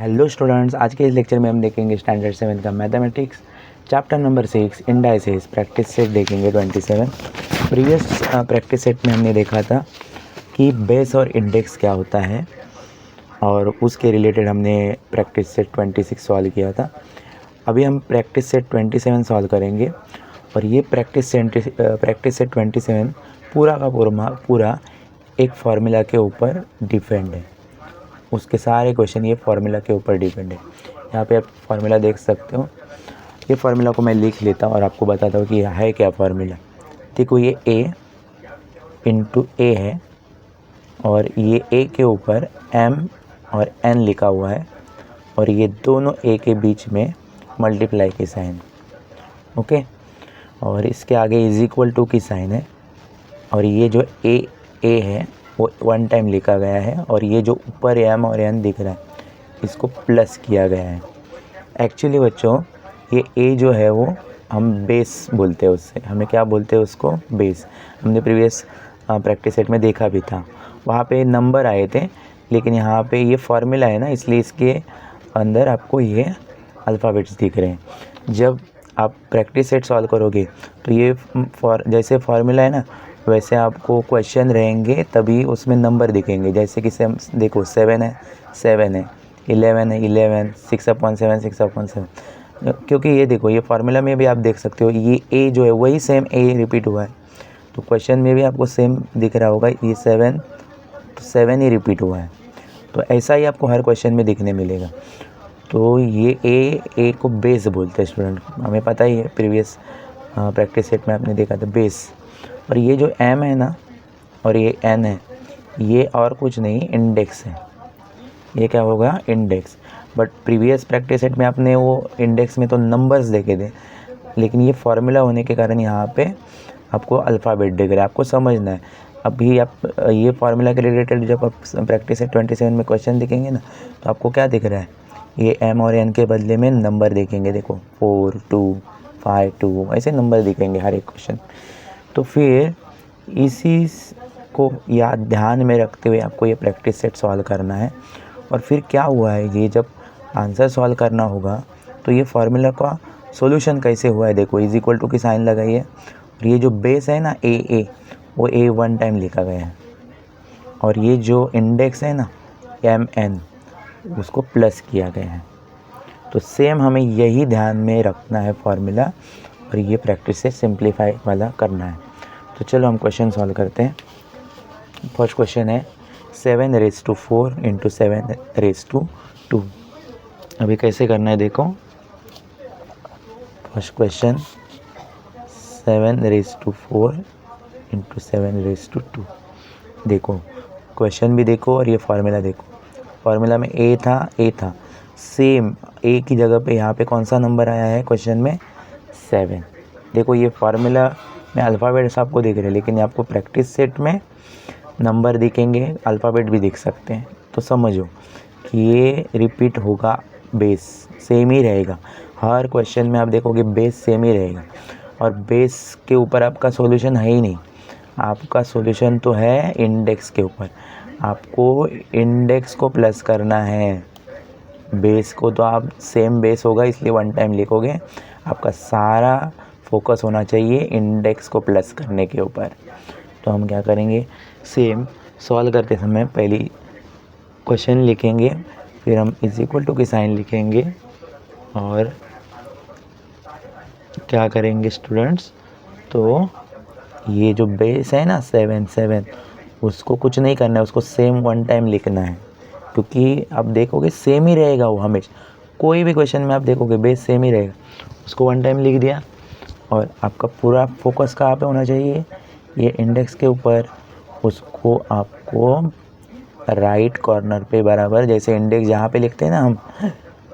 Hello students, आज के इस लेक्चर में हम देखेंगे स्टैंडर्ड 7 का mathematics chapter number 6 indices practice set देखेंगे 27। प्रीवियस प्रैक्टिस सेट में हमने देखा था कि बेस और इंडेक्स क्या होता है और उसके रिलेटेड हमने प्रैक्टिस सेट 26 सॉल्व किया था। अभी हम प्रैक्टिस सेट 27 सॉल्व करेंगे और ये प्रैक्टिस सेट 27 पूरा का पूरा एक फार्मूला के ऊपर डिपेंड है। उसके सारे क्वेश्चन ये फार्मूला के ऊपर डिपेंड है। यहाँ पे आप फार्मूला देख सकते हो। ये फार्मूला को मैं लिख लेता हूँ और आपको बताता हूँ कि यह है क्या फार्मूला। देखो, ये a इंटू ए है और ये a के ऊपर m और n लिखा हुआ है और ये दोनों a के बीच में मल्टीप्लाई की साइन, ओके। और इसके आगे इज इक्वल टू की साइन है और ये जो a है वो 1 टाइम लिखा गया है और ये जो ऊपर m और n दिख रहा है इसको प्लस किया गया है। एक्चुअली बच्चों, ये a जो है वो हम बेस बोलते हैं, उससे हमें क्या बोलते हैं, उसको बेस। हमने प्रीवियस प्रैक्टिस सेट में देखा भी था, वहाँ पे नंबर आए थे, लेकिन यहाँ पे ये फार्मूला है ना, इसलिए इसके अंदर आपको ये अल्फ़ाबेट्स दिख रहे हैं। जब आप प्रैक्टिस सेट सॉल्व करोगे तो ये जैसे फार्मूला है ना, वैसे आपको क्वेश्चन रहेंगे तभी उसमें नंबर दिखेंगे। जैसे कि देखो 7 है 7 है, 11 है 11, 6/7 6/7, क्योंकि ये देखो ये फार्मूला में भी आप देख सकते हो ये a जो है वही सेम a रिपीट हुआ है, तो क्वेश्चन में भी आपको सेम दिख रहा होगा, ये 7 तो 7 ही रिपीट हुआ है। तो ऐसा ही आपको हर क्वेश्चन में दिखने मिलेगा। तो ये a को बेस बोलते हैं स्टूडेंट, हमें पता ही है, प्रीवियस प्रैक्टिस सेट में आपने देखा था बेस। और ये जो m है ना और ये n है, ये और कुछ नहीं इंडेक्स है। ये क्या होगा, index. But previous practice set में आपने वो इंडेक्स में तो नंबर्स देखे थे, लेकिन ये फार्मूला होने के कारण यहाँ पे आपको अल्फ़ाबेट दिख रहा है, आपको समझना है। अभी आप ये फार्मूला के रिलेटेड जब आप प्रैक्टिस सेट 27 में क्वेश्चन दिखेंगे ना, तो आपको क्या दिख रहा है, ये m और n के बदले में नंबर देखेंगे। देखो 4 2 5 2 ऐसे नंबर दिखेंगे हर एक क्वेश्चन। तो फिर इसी को याद ध्यान में रखते हुए आपको ये प्रैक्टिस सेट सॉल्व करना है। और फिर क्या हुआ है, ये जब आंसर सॉल्व करना होगा तो ये फार्मूला का सॉल्यूशन कैसे हुआ है, देखो इज इक्वल टू की साइन लगाइए और ये जो बेस है ना a वो a 1 टाइम लिखा गया है और ये जो इंडेक्स है ना m n उसको प्लस किया गया है। तो सेम हमें यही ध्यान में रखना है फार्मूला और ये प्रैक्टिस से सिंप्लीफाई वाला करना है। तो चलो हम क्वेश्चन सॉल्व करते हैं। फर्स्ट क्वेश्चन है 7⁴ इंटू 7⁻²। अभी कैसे करना है देखो। First question 7⁴ into 7⁻²। देखो क्वेश्चन भी देखो और ये फार्मूला देखो। फार्मूला में a था, सेम a की जगह पे यहाँ पे कौन सा नंबर आया है क्वेश्चन में, 7। देखो ये फार्मूला में अल्फ़ाबेट्स आपको दिख रहे हैं, लेकिन आपको प्रैक्टिस सेट में नंबर दिखेंगे, अल्फ़ाबेट भी दिख सकते हैं। तो समझो कि ये रिपीट होगा, बेस सेम ही रहेगा। हर क्वेश्चन में आप देखोगे बेस सेम ही रहेगा और बेस के ऊपर आपका सॉल्यूशन है ही नहीं, आपका सॉल्यूशन तो है इंडेक्स के ऊपर। आपको इंडेक्स को प्लस करना है, बेस को तो आप सेम बेस होगा इसलिए 1 टाइम लिखोगे। आपका सारा फोकस होना चाहिए इंडेक्स को प्लस करने के ऊपर। तो हम क्या करेंगे, सेम सॉल्व करते समय पहली क्वेश्चन लिखेंगे, फिर हम इज इक्वल टू की साइन लिखेंगे और क्या करेंगे स्टूडेंट्स, तो ये जो बेस है ना 7 उसको कुछ नहीं करना है, उसको सेम 1 टाइम लिखना है, क्योंकि आप देखोगे सेम ही रहेगा वो हमेशा। कोई भी क्वेश्चन में आप देखोगे बेस सेम ही रहेगा, उसको 1 टाइम लिख दिया और आपका पूरा फोकस कहाँ पे होना चाहिए, ये इंडेक्स के ऊपर। उसको आपको राइट कॉर्नर पे बराबर, जैसे इंडेक्स जहाँ पे लिखते हैं ना हम,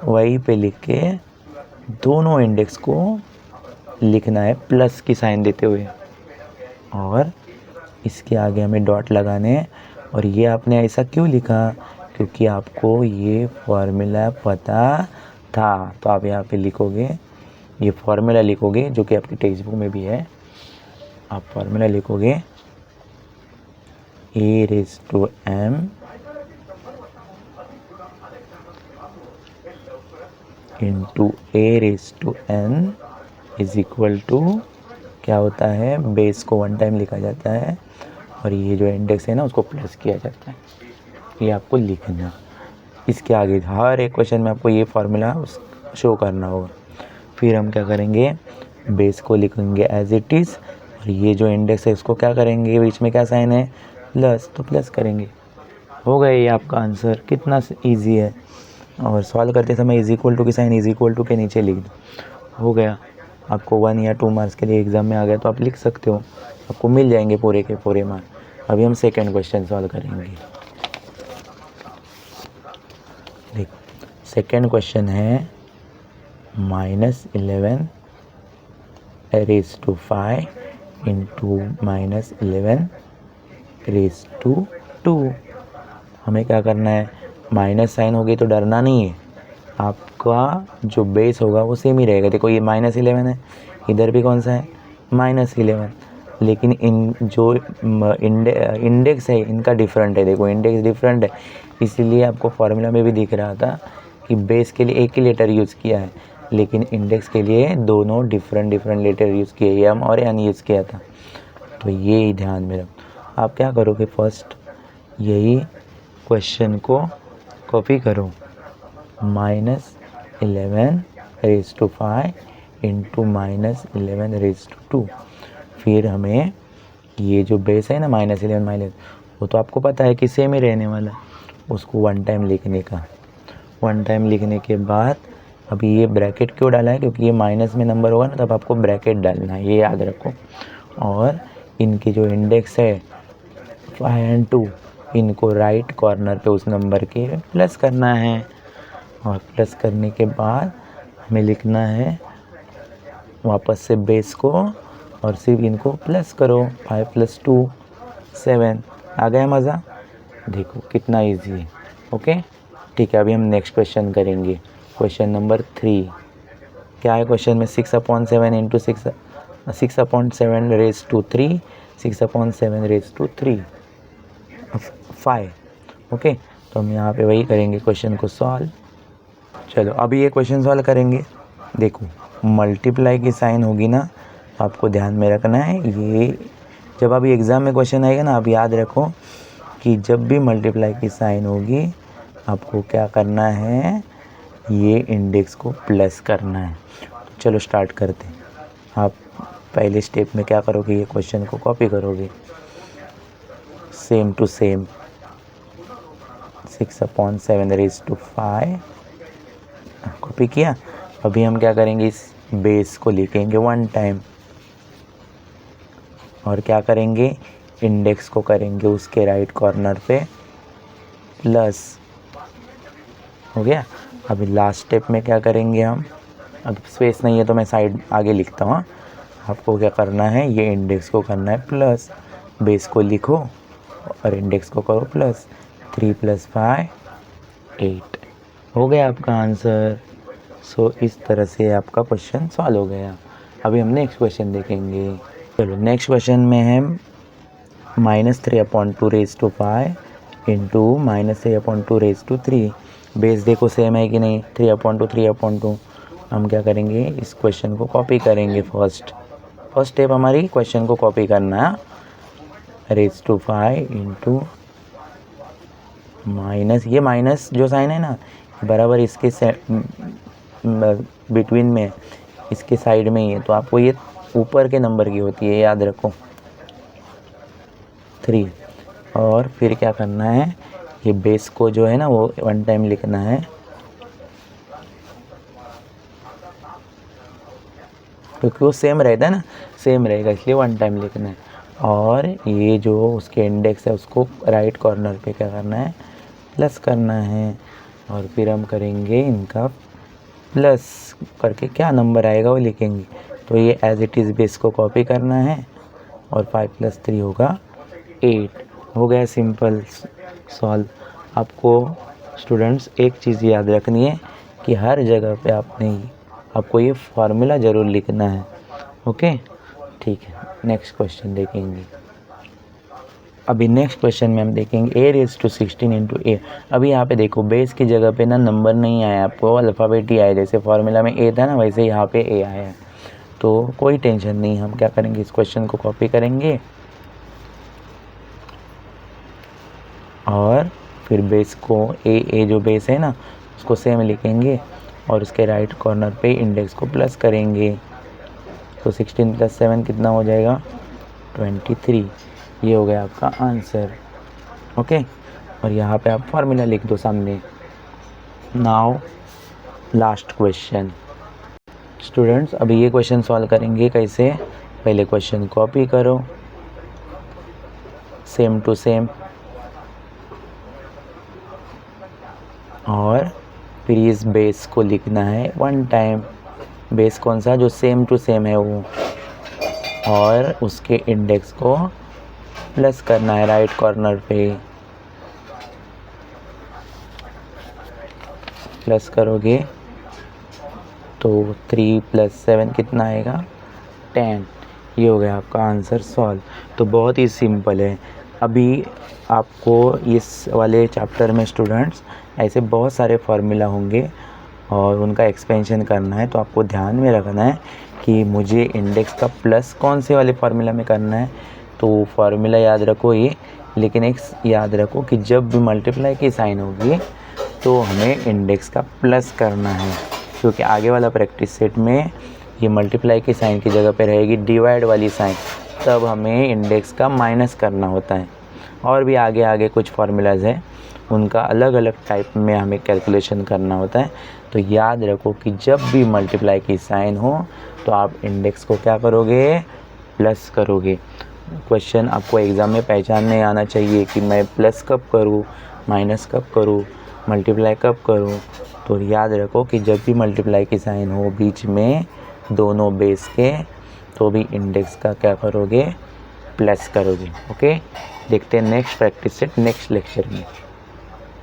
वहीं पे लिख के दोनों इंडेक्स को लिखना है प्लस की साइन देते हुए और इसके आगे हमें डॉट लगाने हैं। और ये आपने ऐसा क्यों लिखा, क्योंकि आपको ये फार्मूला पता था। तो आप यहाँ पे लिखोगे, ये फार्मूला लिखोगे जो कि आपकी टेक्स्ट बुक में भी है। आप फार्मूला लिखोगे a⁻m into a raise to n is equal to क्या होता है, बेस को 1 टाइम लिखा जाता है और ये जो इंडेक्स है ना उसको प्लस किया जाता है। ये आपको लिखना, इसके आगे हर एक क्वेश्चन में आपको ये फार्मूला शो करना होगा। फिर हम क्या करेंगे, बेस को लिखेंगे एज इट इज़ और ये जो इंडेक्स है उसको क्या करेंगे, बीच में क्या साइन है प्लस, तो प्लस करेंगे। हो गया ये आपका आंसर, कितना ईजी है। और सॉल्व करते समय इज इक्वल टू की साइन इज इक्वल टू के नीचे लिख दो, हो गया। आपको 1 या 2 मार्क्स के लिए एग्ज़ाम में आ गया तो आप लिख सकते हो, आपको मिल जाएंगे पूरे के पूरे मार्क्स। अभी हम सेकेंड क्वेश्चन सॉल्व करेंगे। देख, सेकेंड क्वेश्चन है -11 raise to 5 into -11 raise to 2। हमें क्या करना है, माइनस साइन होगी तो डरना नहीं है, आपका जो बेस होगा वो सेम ही रहेगा। देखो ये -11 है, इधर भी कौन सा है -11, लेकिन इन जो इंडेक्स है इनका डिफरेंट है। देखो इंडेक्स डिफरेंट है, इसीलिए आपको फॉर्मूला में भी दिख रहा था कि बेस के लिए एक ही लेटर यूज़ किया है, लेकिन इंडेक्स के लिए दोनों डिफरेंट लेटर यूज़ किए, एम और एन यूज़ किया था। तो ये ध्यान में रखो। आप क्या करोगे, फर्स्ट यही क्वेश्चन को कॉपी करो, -11 raise to 5 into -11 raise to 2। फिर हमें ये जो बेस है ना -11 वो तो आपको पता है कि सेम ही रहने वाला, उसको 1 टाइम लिखने का। 1 टाइम लिखने के बाद अभी ये ब्रैकेट क्यों डाला है, क्योंकि ये माइनस में नंबर होगा ना तब आपको ब्रैकेट डालना है, ये याद रखो। और इनकी जो इंडेक्स है 5 और 2, इनको राइट कॉर्नर पे उस नंबर के प्लस करना है। और प्लस करने के बाद हमें लिखना है वापस से बेस को और सिर्फ इनको प्लस करो, 5 + 2 7। आ गया मज़ा, देखो कितना इजी है। ओके ठीक है, अभी हम नेक्स्ट क्वेश्चन करेंगे। क्वेश्चन नंबर 3 क्या है, क्वेश्चन में 6/7 into 6/7 raise to 3 6/7 raise to 5। Okay, तो हम यहाँ पे वही करेंगे, क्वेश्चन को सॉल्व। चलो अभी ये क्वेश्चन सॉल्व करेंगे। देखो मल्टीप्लाई की साइन होगी ना, आपको ध्यान में रखना है। ये जब अभी एग्ज़ाम में क्वेश्चन आएगा ना, आप याद रखो कि जब भी मल्टीप्लाई की साइन होगी आपको क्या करना है, ये इंडेक्स को प्लस करना है। तो चलो स्टार्ट करते हैं। आप पहले स्टेप में क्या करोगे, ये क्वेश्चन को कॉपी करोगे same to same, 6/7 raise to 5 copy किया। अभी हम क्या करेंगे, इस बेस को लिखेंगे 1 टाइम और क्या करेंगे, इंडेक्स को करेंगे उसके राइट कॉर्नर पे प्लस। हो गया। अभी लास्ट स्टेप में क्या करेंगे हम, अब स्पेस नहीं है तो मैं साइड आगे लिखता हूँ। आपको क्या करना है, ये इंडेक्स को करना है प्लस, बेस को लिखो और इंडेक्स को करो प्लस। 3 + 5 8 हो गया आपका आंसर। सो इस तरह से आपका क्वेश्चन सॉल्व हो गया। अभी हम नेक्स्ट क्वेश्चन देखेंगे। चलो नेक्स्ट क्वेश्चन में है -3/2 raise to 5 into -3/2 raise to 3। Base देखो सेम है कि नहीं, 3/2 हम क्या करेंगे, इस क्वेश्चन को कॉपी करेंगे। फर्स्ट स्टेप हमारी क्वेश्चन को कॉपी करना है, रेज टू 5 इंटू माइनस, ये माइनस जो साइन है ना बराबर इसके बिटवीन में, इसके साइड में ही है, तो आपको ये ऊपर के नंबर की होती है, याद रखो 3। और फिर क्या करना है, ये बेस को जो है ना वो 1 टाइम लिखना है, क्योंकि वो सेम रहता है ना, सेम रहेगा इसलिए 1 टाइम लिखना है। और ये जो उसके इंडेक्स है उसको राइट कॉर्नर पे क्या करना है, प्लस करना है। और फिर हम करेंगे इनका प्लस करके क्या नंबर आएगा वो लिखेंगे। तो ये एज इट इज़ बेस को कॉपी करना है और 5 + 3 होगा 8। हो गया सिंपल सॉल्व। आपको स्टूडेंट्स एक चीज़ याद रखनी है कि हर जगह पे आपको ये फार्मूला ज़रूर लिखना है। ओके ठीक है, नेक्स्ट क्वेश्चन देखेंगे। अभी नेक्स्ट क्वेश्चन में हम देखेंगे a रेज़ टू 16 इंटू ए। अभी यहाँ पे देखो बेस की जगह पे ना नंबर नहीं आया, आपको अल्फ़ाबेट ही आया, जैसे फॉर्मूला में a था ना वैसे यहाँ पे a आया है। तो कोई टेंशन नहीं, हम क्या करेंगे इस क्वेश्चन को कॉपी करेंगे और फिर बेस को ए जो बेस है ना उसको सेम लिखेंगे और उसके राइट कॉर्नर पे इंडेक्स को प्लस करेंगे। तो 16 + 7 कितना हो जाएगा 23। ये हो गया आपका आंसर। ओके, और यहाँ पे आप फार्मूला लिख दो सामने। नाउ लास्ट क्वेश्चन स्टूडेंट्स, अभी ये क्वेश्चन सॉल्व करेंगे कैसे। पहले क्वेश्चन कॉपी करो सेम टू सेम और फिर इस बेस को लिखना है 1 टाइम। बेस कौन सा, जो सेम टू सेम है वो, और उसके इंडेक्स को प्लस करना है राइट कॉर्नर पे। प्लस करोगे तो 3 + 7 कितना आएगा 10। ये हो गया आपका आंसर सॉल्व। तो बहुत ही सिंपल है। अभी आपको इस वाले चैप्टर में स्टूडेंट्स ऐसे बहुत सारे फार्मूला होंगे और उनका एक्सपेंशन करना है, तो आपको ध्यान में रखना है कि मुझे इंडेक्स का प्लस कौन से वाले फार्मूला में करना है। तो फार्मूला याद रखो ये, लेकिन एक याद रखो कि जब भी मल्टीप्लाई की साइन होगी तो हमें इंडेक्स का प्लस करना है, क्योंकि आगे वाला प्रैक्टिस सेट में ये मल्टीप्लाई की साइन की जगह पे रहेगी डिवाइड वाली साइन, तब हमें इंडेक्स का माइनस करना होता है। और भी आगे आगे कुछ फार्मूलाज है, उनका अलग अलग टाइप में हमें कैलकुलेशन करना होता है। तो याद रखो कि जब भी मल्टीप्लाई की साइन हो तो आप इंडेक्स को क्या करोगे प्लस करोगे। क्वेश्चन आपको एग्ज़ाम में पहचानने आना चाहिए कि मैं प्लस कब करूँ, माइनस कब करूँ, मल्टीप्लाई कब करूँ। तो याद रखो कि जब भी मल्टीप्लाई की साइन हो बीच में दोनों बेस के, तो भी इंडेक्स का क्या करोगे प्लस करोगे। ओके, देखते हैं next practice set next lecture में।